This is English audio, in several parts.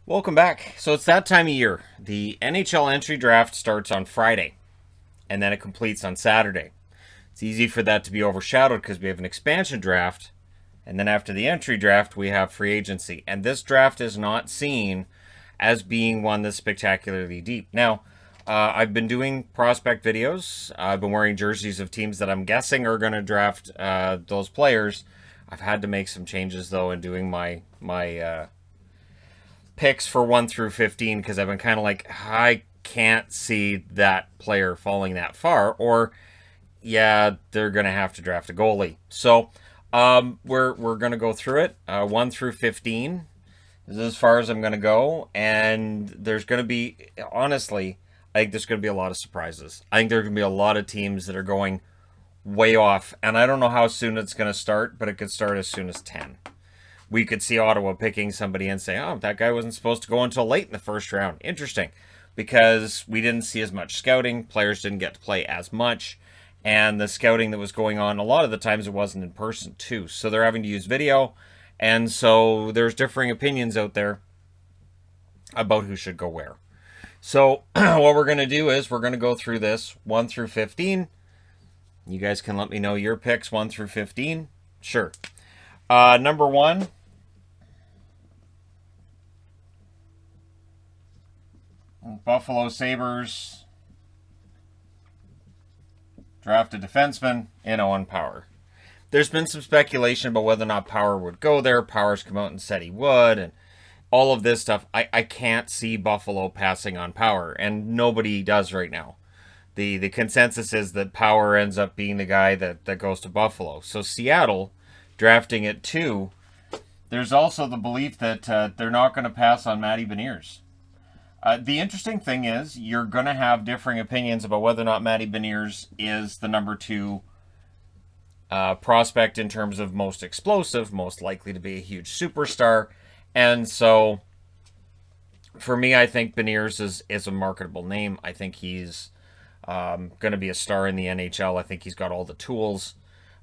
Welcome back. So it's that time of year. The NHL entry draft starts on Friday, and then it completes on Saturday. It's easy for that to be overshadowed because we have an expansion draft, and then after the entry draft, we have free agency. And this draft is not seen as being one that's spectacularly deep. Now, I've been doing prospect videos. I've been wearing jerseys of teams that I'm guessing are going to draft those players. I've had to make some changes though in doing my picks for 1 through 15 because I've been kind of like, I can't see that player falling that far, or yeah, they're gonna have to draft a goalie. So we're gonna go through it. 1 through 15 is as far as I'm gonna go, and there's gonna be, honestly, I think there's gonna be a lot of surprises. I think there's gonna be a lot of teams that are going way off, and I don't know how soon it's gonna start, but it could start as soon as 10. We could see Ottawa picking somebody and say, oh, that guy wasn't supposed to go until late in the first round. Interesting, because we didn't see as much scouting. Players didn't get to play as much. And the scouting that was going on, a lot of the times it wasn't in person too. So they're having to use video. And so there's differing opinions out there about who should go where. So what we're going to do is we're going to go through this 1 through 15. You guys can let me know your picks 1 through 15. Sure. Number 1. Buffalo Sabres draft a defenseman in Owen Power. There's been some speculation about whether or not Power would go there. Power's come out and said he would, and all of this stuff. I can't see Buffalo passing on Power, and nobody does right now. The consensus is that Power ends up being the guy that goes to Buffalo. So Seattle drafting at 2. There's also the belief that they're not going to pass on Matty Beniers. The interesting thing is you're going to have differing opinions about whether or not Matty Beniers is the number 2 prospect in terms of most explosive, most likely to be a huge superstar. And so for me, I think Beniers is a marketable name. I think he's going to be a star in the NHL. I think he's got all the tools.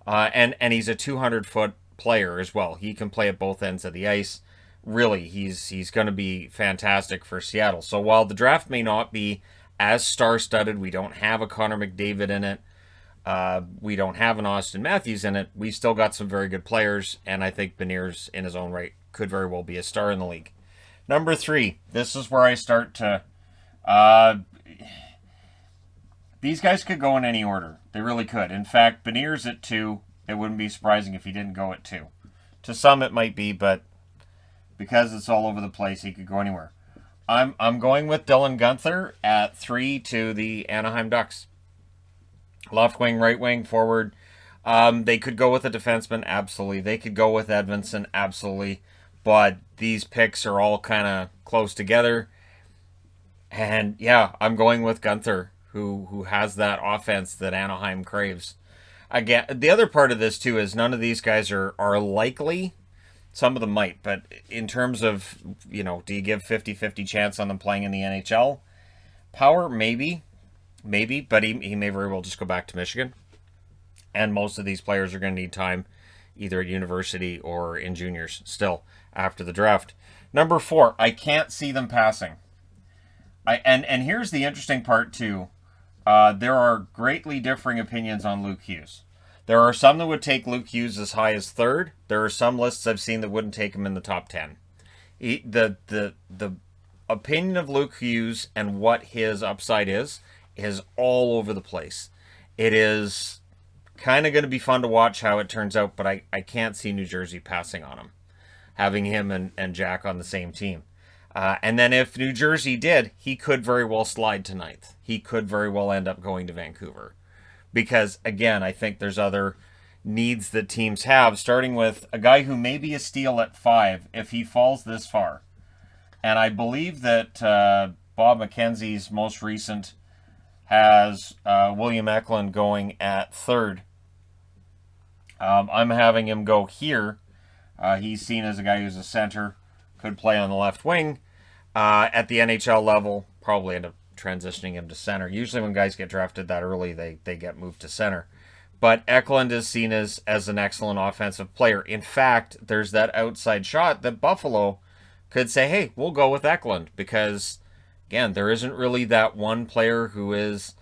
And he's a 200-foot player as well. He can play at both ends of the ice. Really, he's going to be fantastic for Seattle. So while the draft may not be as star-studded, we don't have a Connor McDavid in it, we don't have an Austin Matthews in it, we've still got some very good players, and I think Beniers in his own right could very well be a star in the league. Number 3, this is where I start to... these guys could go in any order. They really could. In fact, Beniers at 2, it wouldn't be surprising if he didn't go at 2. To some it might be, but because it's all over the place, he could go anywhere. I'm going with Dylan Guenther at 3 to the Anaheim Ducks. Left wing, right wing, forward. They could go with a defenseman, absolutely. They could go with Edmondson, absolutely. But these picks are all kind of close together. And yeah, I'm going with Guenther, who has that offense that Anaheim craves. Again, the other part of this too is none of these guys are likely. Some of them might, but in terms of, do you give 50-50 chance on them playing in the NHL? Power, maybe, but he may very well just go back to Michigan. And most of these players are going to need time either at university or in juniors still after the draft. Number 4, I can't see them passing. And here's the interesting part too. There are greatly differing opinions on Luke Hughes. There are some that would take Luke Hughes as high as 3rd. There are some lists I've seen that wouldn't take him in the top 10. The opinion of Luke Hughes and what his upside is all over the place. It is kind of going to be fun to watch how it turns out, but I can't see New Jersey passing on him, having him and Jack on the same team. And then if New Jersey did, he could very well slide to 9th. He could very well end up going to Vancouver. Because, again, I think there's other needs that teams have, starting with a guy who may be a steal at 5 if he falls this far. And I believe that Bob McKenzie's most recent has William Eklund going at 3rd. I'm having him go here. He's seen as a guy who's a center, could play on the left wing. At the NHL level, probably end up transitioning him to center. Usually when guys get drafted that early, they get moved to center. But Eklund is seen as an excellent offensive player. In fact, there's that outside shot that Buffalo could say, hey, we'll go with Eklund because, again, there isn't really that one player who is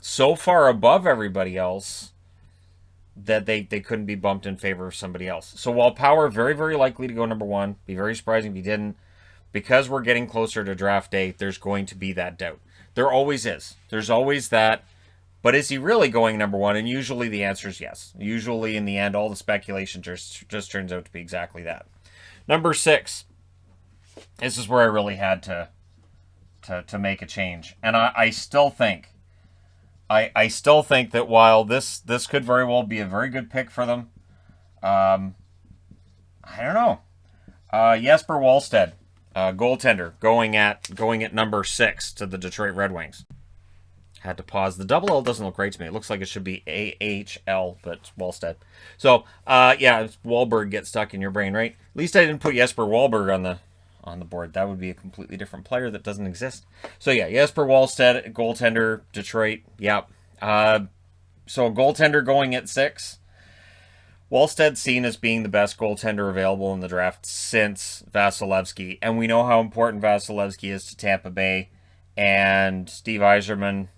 so far above everybody else that they couldn't be bumped in favor of somebody else. So while Power, very, very likely to go number one, be very surprising if he didn't, because we're getting closer to draft day, there's going to be that doubt. There always is. There's always that. But is he really going number one? And usually the answer is yes. Usually in the end, all the speculation just turns out to be exactly that. Number 6. This is where I really had to make a change. And I still think that while this could very well be a very good pick for them, I don't know. Jesper Wallstedt, goaltender, going at number 6 to the Detroit Red Wings. Had to pause. The double L doesn't look right to me. It looks like it should be AHL, but it's Wallstedt. So, yeah, Wahlberg gets stuck in your brain, right? At least I didn't put Jesper Wahlberg on the board. That would be a completely different player that doesn't exist. So, yeah, Jesper Wallstedt, goaltender, Detroit. Yep. So, a goaltender going at 6. Wallstedt's seen as being the best goaltender available in the draft since Vasilevsky. And we know how important Vasilevsky is to Tampa Bay. And Steve Yzerman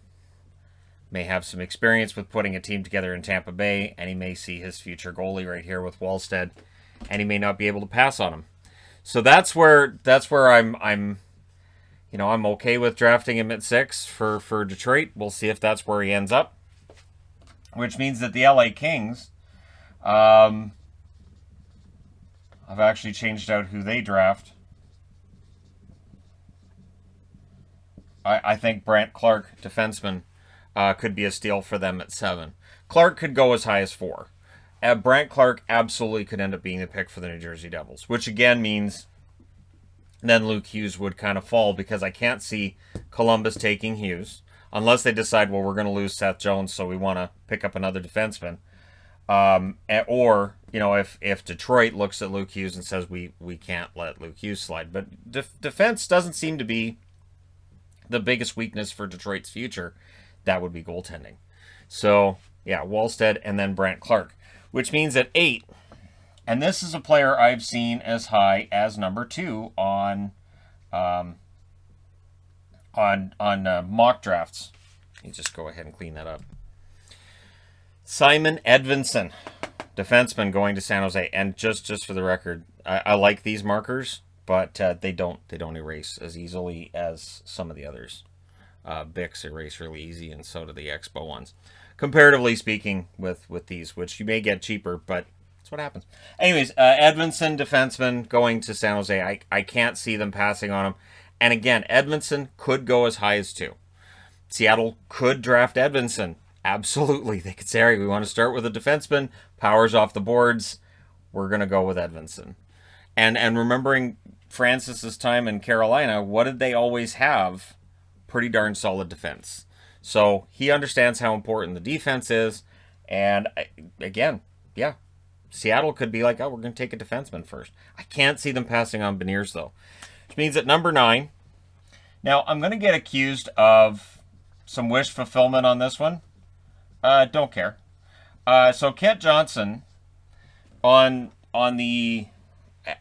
may have some experience with putting a team together in Tampa Bay, and he may see his future goalie right here with Wallstedt, and he may not be able to pass on him. So that's where I'm okay with drafting him at 6 for Detroit. We'll see if that's where he ends up, which means that the LA Kings, I've actually changed out who they draft. I think Brandt Clark, defenseman, could be a steal for them at 7. Clark could go as high as 4. Brandt Clark absolutely could end up being the pick for the New Jersey Devils, which again means then Luke Hughes would kind of fall because I can't see Columbus taking Hughes unless they decide, well, we're going to lose Seth Jones, so we want to pick up another defenseman. Or, if Detroit looks at Luke Hughes and says we can't let Luke Hughes slide. But defense doesn't seem to be the biggest weakness for Detroit's future. That would be goaltending. So, yeah, Wallstedt and then Brandt Clark. Which means at 8, and this is a player I've seen as high as number 2 on mock drafts. Let me just go ahead and clean that up. Simon Edvinsson, defenseman going to San Jose. And just for the record, I like these markers, but they don't erase as easily as some of the others. Bics erase really easy, and so do the Expo ones. Comparatively speaking, with these, which you may get cheaper, but that's what happens. Anyways, Edvinsson, defenseman, going to San Jose. I can't see them passing on him. And again, Edvinsson could go as high as 2. Seattle could draft Edvinsson. Absolutely. They could say, all right, we want to start with a defenseman. Power's off the boards. We're going to go with Edvinsson. And remembering Francis's time in Carolina, what did they always have? Pretty darn solid defense. So he understands how important the defense is. And again, yeah, Seattle could be like, oh, we're going to take a defenseman first. I can't see them passing on Beniers, though. Which means at number 9. Now, I'm going to get accused of some wish fulfillment on this one. Don't care. So Kent Johnson on the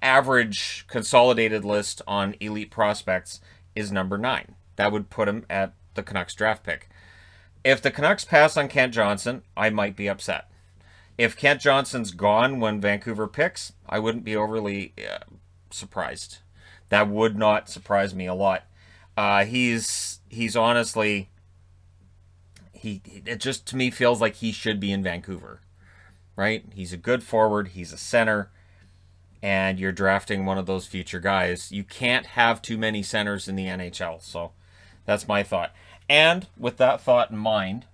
average consolidated list on Elite Prospects is number 9. That would put him at the Canucks draft pick. If the Canucks pass on Kent Johnson, I might be upset. If Kent Johnson's gone when Vancouver picks, I wouldn't be overly surprised. That would not surprise me a lot. He's honestly, it just to me feels like he should be in Vancouver, right? He's a good forward. He's a center. And you're drafting one of those future guys. You can't have too many centers in the NHL. So that's my thought. And with that thought in mind,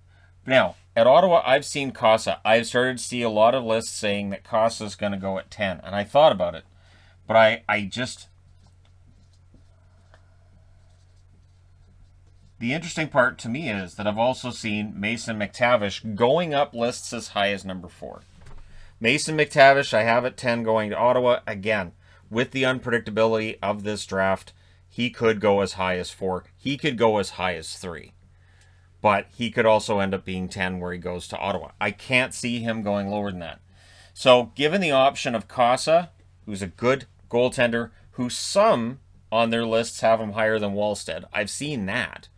now, at Ottawa, I've seen Casa. I've started to see a lot of lists saying that Casa's going to go at 10. And I thought about it. But I just... The interesting part to me is that I've also seen Mason McTavish going up lists as high as number 4. Mason McTavish, I have at 10 going to Ottawa. Again, with the unpredictability of this draft, he could go as high as 4. He could go as high as 3. But he could also end up being 10 where he goes to Ottawa. I can't see him going lower than that. So, given the option of Casa, who's a good goaltender, who some on their lists have him higher than Wallstead. I've seen that.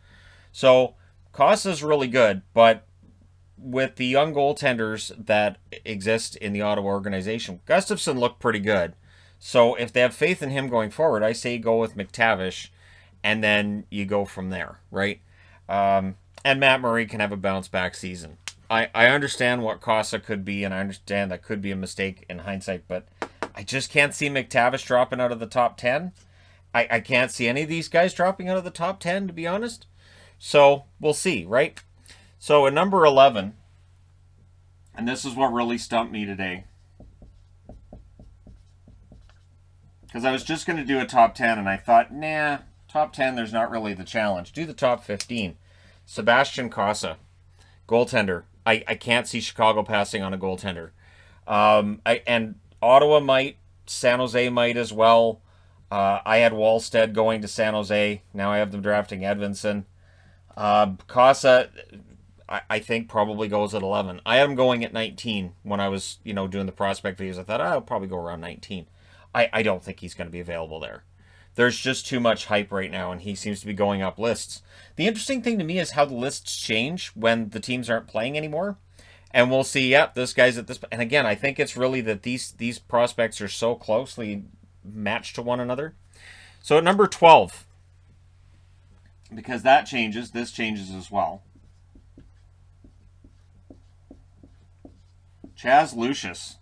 So Costa's really good, but with the young goaltenders that exist in the Ottawa organization, Gustafsson looked pretty good. So if they have faith in him going forward, I say go with McTavish, and then you go from there, right? And Matt Murray can have a bounce-back season. I understand what Costa could be, and I understand that could be a mistake in hindsight, but I just can't see McTavish dropping out of the top 10. I can't see any of these guys dropping out of the top 10, to be honest. So we'll see, right? So at number 11, and this is what really stumped me today, because I was just going to do a top 10, and I thought, nah, top 10, there's not really the challenge. Do the top 15. Sebastian Cossa, goaltender. I can't see Chicago passing on a goaltender. And Ottawa might, San Jose might as well. I had Wallstead going to San Jose. Now I have them drafting Edvinsson. Cossa, I think probably goes at 11. I had him going at 19 when I was, doing the prospect videos. I thought I'll probably go around 19. I don't think he's going to be available there. There's just too much hype right now, and he seems to be going up lists. The interesting thing to me is how the lists change when the teams aren't playing anymore. And we'll see, yep, this guy's at this... And again, I think it's really that these prospects are so closely matched to one another. So at number 12, because that changes, this changes as well. Chaz Lucius.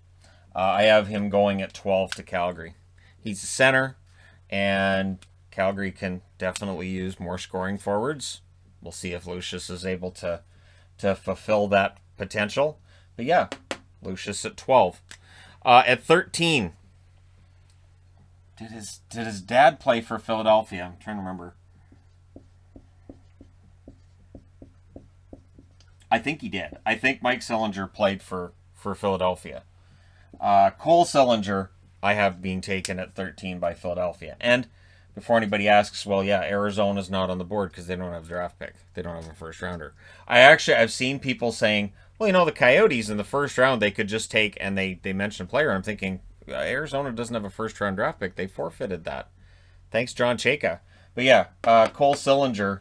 I have him going at 12 to Calgary. He's a center, and Calgary can definitely use more scoring forwards. We'll see if Lucius is able to fulfill that potential. But yeah, Lucius at 12. At 13, did his dad play for Philadelphia? I'm trying to remember. I think he did. I think Mike Sillinger played for Philadelphia. Cole Sillinger, I have being taken at 13 by Philadelphia. And before anybody asks, well, yeah, Arizona's not on the board because they don't have a draft pick. They don't have a first rounder. I've seen people saying, well, the Coyotes in the first round, they could just take, and they mention a player. I'm thinking, Arizona doesn't have a first round draft pick. They forfeited that. Thanks, John Chayka. But yeah, Cole Sillinger,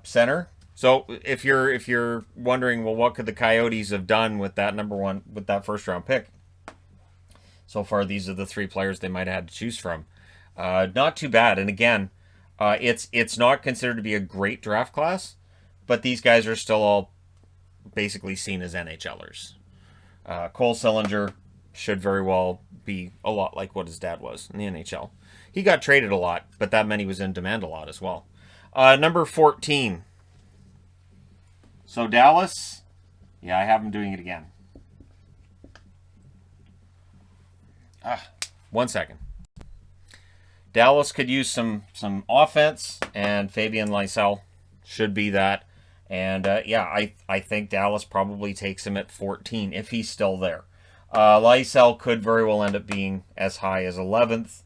center. So if you're wondering, well, what could the Coyotes have done with that first round pick? So far, these are the three players they might have had to choose from. Not too bad. And again, it's not considered to be a great draft class, but these guys are still all basically seen as NHLers. Cole Sillinger should very well be a lot like what his dad was in the NHL. He got traded a lot, but that meant he was in demand a lot as well. Number 14. So Dallas, yeah, I have him doing it again. 1 second. Dallas could use some offense, and Fabian Lysell should be that. And I think Dallas probably takes him at 14 if he's still there. Lysell could very well end up being as high as 11th.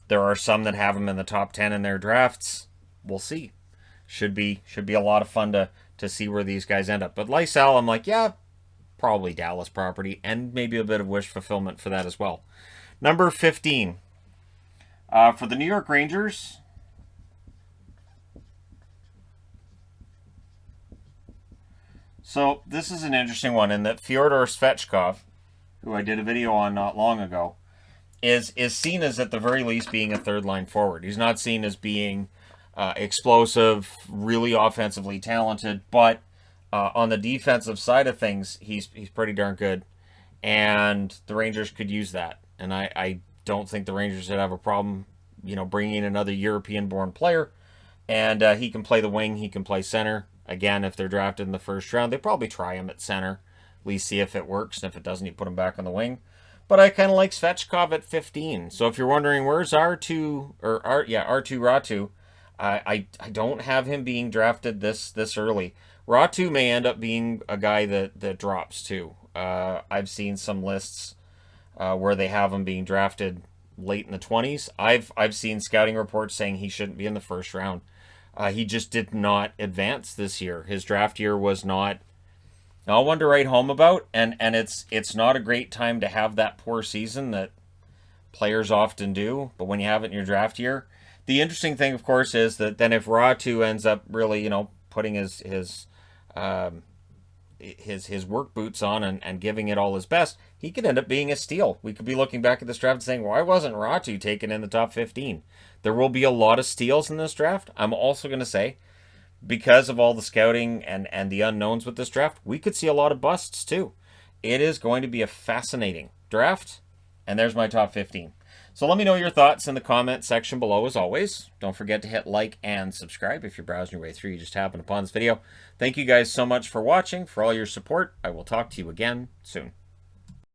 There are some that have him in the top 10 in their drafts. We'll see. Should be a lot of fun to see where these guys end up. But Lysell, I'm like, yeah, probably Dallas property, and maybe a bit of wish fulfillment for that as well. Number 15. For the New York Rangers, so this is an interesting one in that Fyodor Svechkov, who I did a video on not long ago, is seen as at the very least being a third-line forward. He's not seen as being explosive, really offensively talented, but on the defensive side of things, he's pretty darn good, and the Rangers could use that. And I don't think the Rangers would have a problem, bringing in another European-born player, and he can play the wing, he can play center. Again, if they're drafted in the first round, they probably try him at center, at least see if it works, and if it doesn't, you put him back on the wing. But I kind of like Svechkov at 15. So if you're wondering, where's R2 Ratu? I don't have him being drafted this early. Ratu may end up being a guy that drops too. I've seen some lists where they have him being drafted late in the 20s. I've seen scouting reports saying he shouldn't be in the first round. He just did not advance this year. His draft year was not one to write home about, and it's not a great time to have that poor season that Players often do, but when you have it in your draft year, the interesting thing, of course, is that then if Ratu ends up really, putting his work boots on and giving it all his best, he could end up being a steal. We could be looking back at this draft and saying, why wasn't Ratu taken in the top 15? There will be a lot of steals in this draft. I'm also going to say, because of all the scouting and the unknowns with this draft, we could see a lot of busts too. It is going to be a fascinating draft, and there's my top 15. So let me know your thoughts in the comment section below as always. Don't forget to hit like and subscribe if you're browsing your way through. You just happened upon this video. Thank you guys so much for watching, for all your support. I will talk to you again soon.